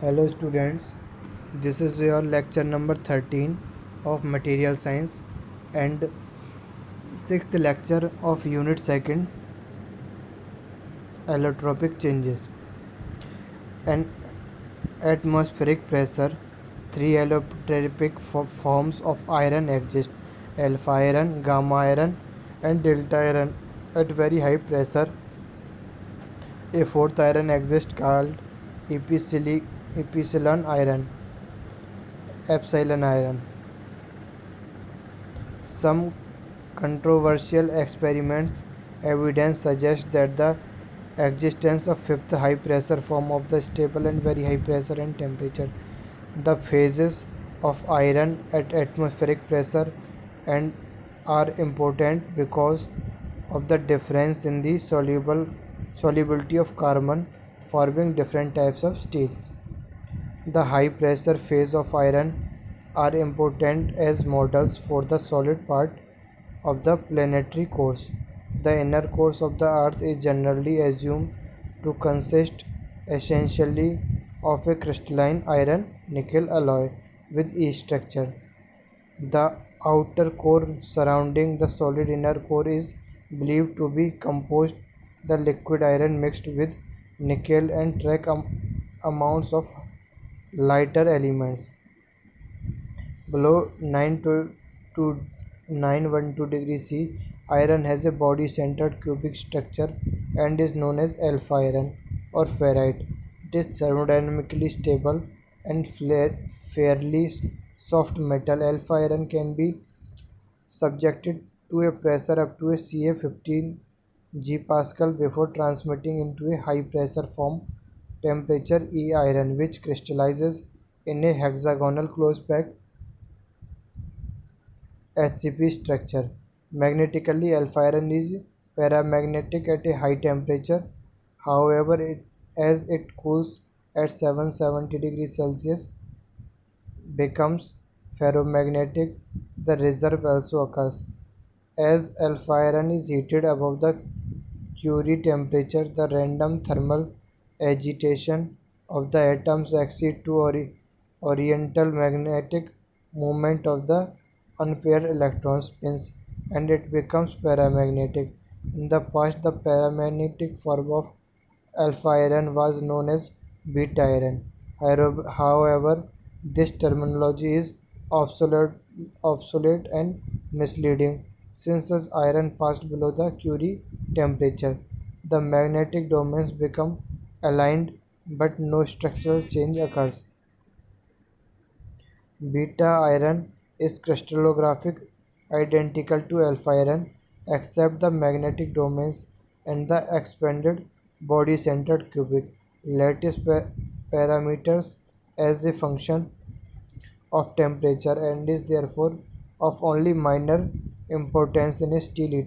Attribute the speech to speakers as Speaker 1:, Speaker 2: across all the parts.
Speaker 1: Hello students, this is your lecture number 13 of material science and 6th lecture of unit 2nd allotropic changes. And atmospheric pressure, three allotropic forms of iron exist: alpha iron, gamma iron and delta iron. At very high pressure, a fourth iron exists called epsilon iron. Epsilon iron. Some controversial experiments evidence suggests that the existence of fifth high pressure form of the stable and very high pressure and temperature. The phases of iron at atmospheric pressure and are important because of the difference in the solubility of carbon, forming different types of steels. The high pressure phase of iron are important as models for the solid part of the planetary cores. The inner cores of the Earth is generally assumed to consist essentially of a crystalline iron nickel alloy with E structure. The outer core surrounding the solid inner core is believed to be composed the liquid iron mixed with nickel and trace amounts of lighter elements. Below 912 degrees C, iron has a body-centered cubic structure and is known as alpha iron or ferrite. It is thermodynamically stable and fairly soft metal. Alpha iron can be subjected to a pressure up to a Ca 15 GPa before transmitting into a high pressure form temperature E iron, which crystallizes in a hexagonal closed pack HCP structure. Magnetically, alpha iron is paramagnetic at a high temperature. However, as it cools at 770 degrees Celsius, becomes ferromagnetic. The reserve also occurs. As alpha iron is heated above the Curie temperature, the random thermal agitation of the atoms exceed to oriental magnetic movement of the unpaired electron spins and it becomes paramagnetic. In the past, the paramagnetic form of alpha iron was known as beta iron. However, this terminology is obsolete and misleading since as iron passed below the Curie temperature. The magnetic domains become aligned but no structural change occurs. Beta iron is crystallographic identical to alpha iron except the magnetic domains and the expanded body-centered cubic lattice parameters as a function of temperature and is therefore of only minor importance in a steel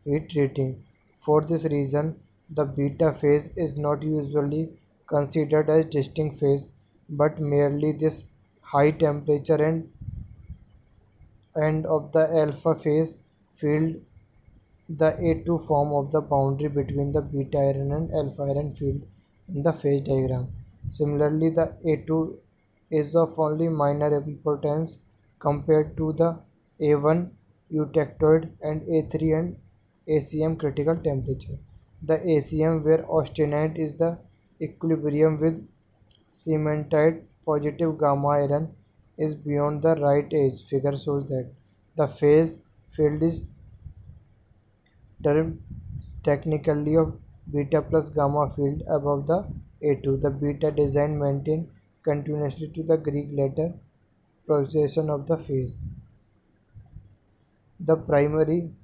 Speaker 1: heat treating. For this reason, the beta phase is not usually considered as distinct phase but merely this high temperature and end of the alpha phase field, the A2 form of the boundary between the beta iron and alpha iron field in the phase diagram. Similarly, the A2 is of only minor importance compared to the A1 eutectoid and A3 and ACM critical temperature. The ACM where austenite is the equilibrium with cementite positive gamma iron is beyond the right edge. Figure shows that the phase field is termed technically of beta plus gamma field above the A2. The beta design maintained continuously to the Greek letter procession of the phase. The primary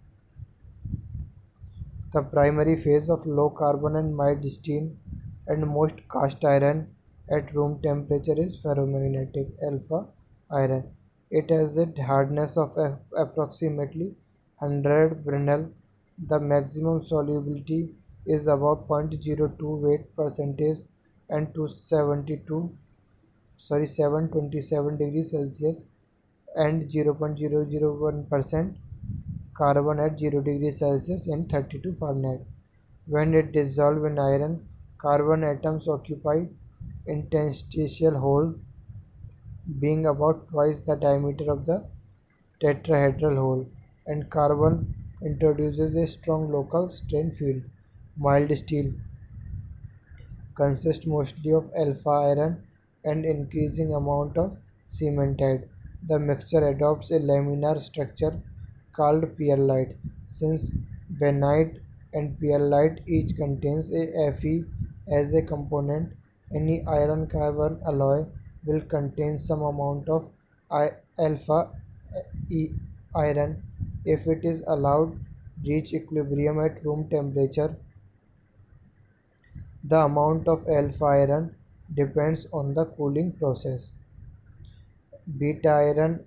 Speaker 1: The primary phase of low carbon and mild steam and most cast iron at room temperature is ferromagnetic alpha iron. It has a hardness of approximately 100 Brinell. The maximum solubility is about 0.02 weight percentage and 727 degrees Celsius and 0.001% carbon at 0 degrees Celsius and 32 Fahrenheit. When it dissolves in iron, carbon atoms occupy interstitial hole being about twice the diameter of the tetrahedral hole, and carbon introduces a strong local strain field. Mild steel consists mostly of alpha iron and increasing amount of cementite. The mixture adopts a laminar structure called perlite. Since benite and perlite each contains a Fe as a component, any iron carbon alloy will contain some amount of alpha iron. If it is allowed reach equilibrium at room temperature, the amount of alpha iron depends on the cooling process. Beta iron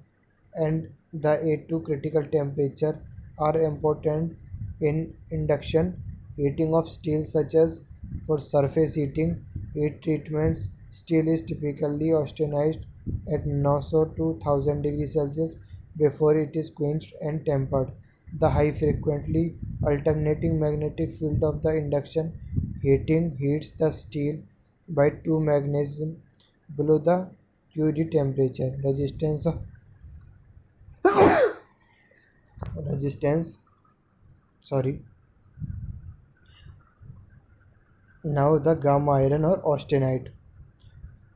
Speaker 1: and the A2 critical temperature are important in induction heating of steel, such as for surface heating heat treatments. Steel is typically austenized at 900 to 1000 degrees Celsius before it is quenched and tempered. The high frequently alternating magnetic field of the induction heating heats the steel by 2 magnesium below the QD temperature. Resistance sorry Now the gamma iron or austenite.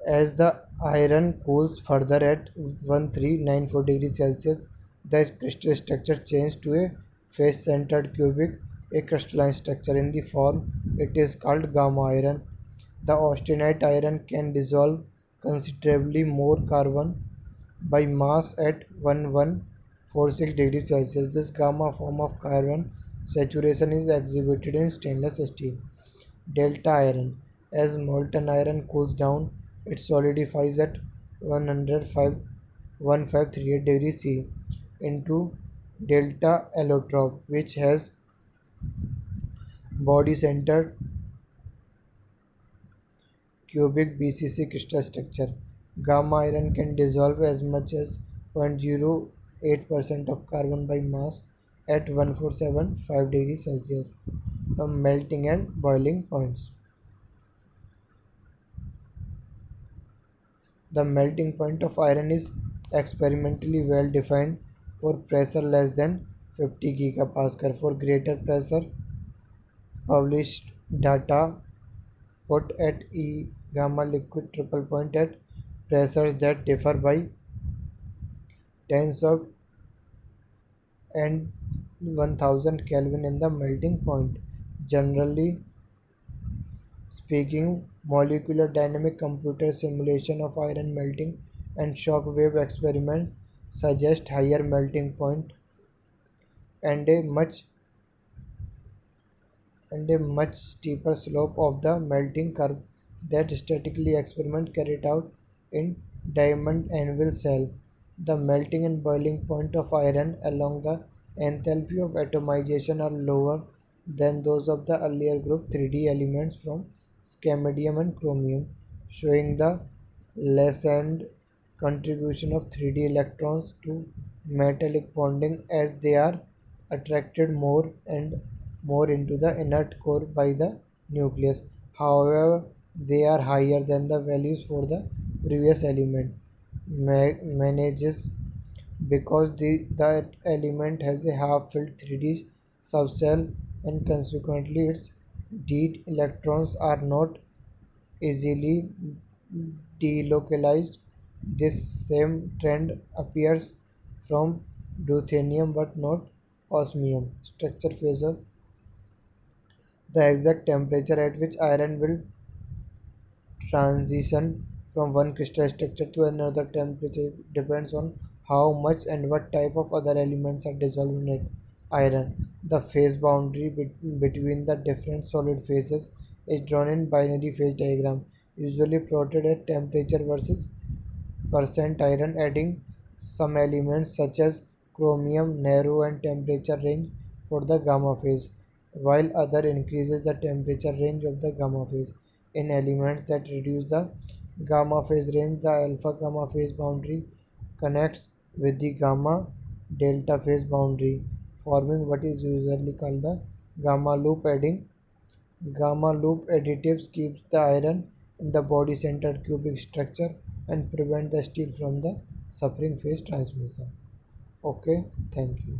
Speaker 1: As the iron cools further at 1394 degrees Celsius, the crystal structure changes to a face-centered cubic, a crystalline structure. In the form, it is called gamma iron. The austenite iron can dissolve considerably more carbon by mass at 1146 degrees Celsius. This gamma form of carbon saturation is exhibited in stainless steel. Delta iron. As molten iron cools down, it solidifies at 105 1538 degrees C into delta allotrope, which has body centered cubic BCC crystal structure. Gamma iron can dissolve as much as 0.08% of carbon by mass at 1475 degrees Celsius. Melting and boiling points. The melting point of iron is experimentally well defined for pressure less than 50 gigapascal. For greater pressure, published data put at E gamma liquid triple point at pressures that differ by tens of and 1000 Kelvin in the melting point. Generally speaking, molecular dynamic computer simulation of iron melting and shock wave experiment suggest higher melting point and a much steeper slope of the melting curve that statically experiment carried out in diamond anvil cell. The melting and boiling point of iron along the enthalpy of atomization are lower than those of the earlier group 3D elements from scandium and chromium, showing the lessened contribution of 3D electrons to metallic bonding as they are attracted more and more into the inert core by the nucleus. However, they are higher than the values for the previous element. Manages because that element has a half-filled 3D subcell and consequently its d electrons are not easily delocalized. This same trend appears from ruthenium but not osmium. Structure phase of the exact temperature at which iron will transition from one crystal structure to another temperature depends on how much and what type of other elements are dissolved in it. Iron. The phase boundary between the different solid phases is drawn in binary phase diagram, usually plotted at temperature versus percent iron, adding some elements such as chromium narrow and temperature range for the gamma phase, while other increases the temperature range of the gamma phase. In elements that reduce the gamma phase range, the alpha gamma phase boundary connects with the gamma delta phase boundary, forming what is usually called the gamma loop. Adding gamma loop additives keeps the iron in the body-centered cubic structure and prevent the steel from the suffering phase transmission. Okay, thank you.